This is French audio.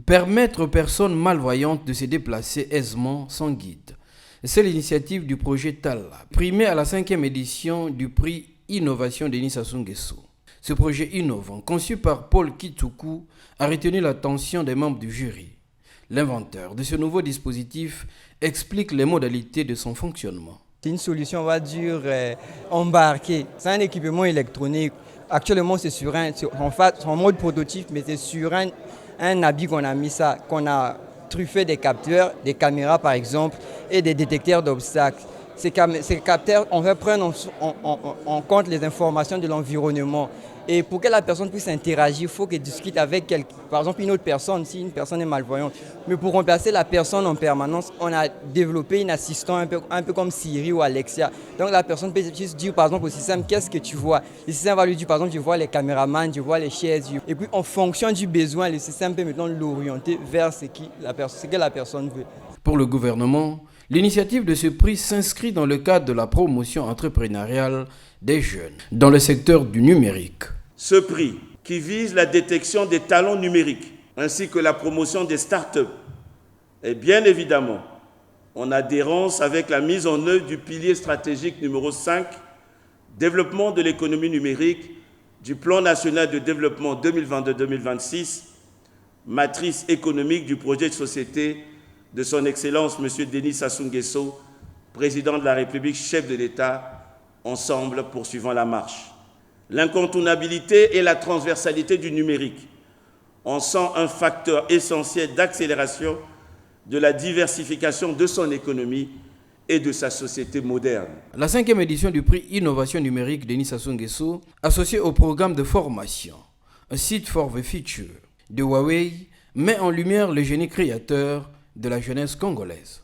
Permettre aux personnes malvoyantes de se déplacer aisément sans guide. C'est l'initiative du projet Tala, primé à la 5e édition du prix Innovation Denis Sassou Nguesso. Ce projet innovant, conçu par Paul Kitsuku, a retenu l'attention des membres du jury. L'inventeur de ce nouveau dispositif explique les modalités de son fonctionnement. C'est une solution, on va dire, embarquée. C'est un équipement électronique. Actuellement, c'est en mode prototype, mais c'est sur un habit qu'on a mis ça, qu'on a truffé des capteurs, des caméras par exemple, et des détecteurs d'obstacles. Ces capteurs, on va prendre en compte les informations de l'environnement. Et pour que la personne puisse interagir, il faut qu'elle discute avec par exemple une autre personne, si une personne est malvoyante. Mais pour remplacer la personne en permanence, on a développé une assistant un peu comme Siri ou Alexia. Donc la personne peut juste dire par exemple au système, qu'est-ce que tu vois? Le système va lui dire par exemple, je vois les caméramans, je vois les chaises. Et puis en fonction du besoin, le système peut maintenant l'orienter vers ce que la personne veut. Pour le gouvernement, l'initiative de ce prix s'inscrit dans le cadre de la promotion entrepreneuriale des jeunes dans le secteur du numérique. Ce prix, qui vise la détection des talents numériques ainsi que la promotion des start-up, est bien évidemment en adhérence avec la mise en œuvre du pilier stratégique numéro 5, développement de l'économie numérique, du plan national de développement 2022-2026, matrice économique du projet de société de son Excellence M. Denis Sassou Nguesso, président de la République, chef de l'État, ensemble poursuivant la marche. L'incontournabilité et la transversalité du numérique en sont un facteur essentiel d'accélération de la diversification de son économie et de sa société moderne. La 5e édition du prix Innovation numérique Denis Sassou Nguesso, associé au programme de formation, un site for the future de Huawei, met en lumière le génie créateur de la jeunesse congolaise.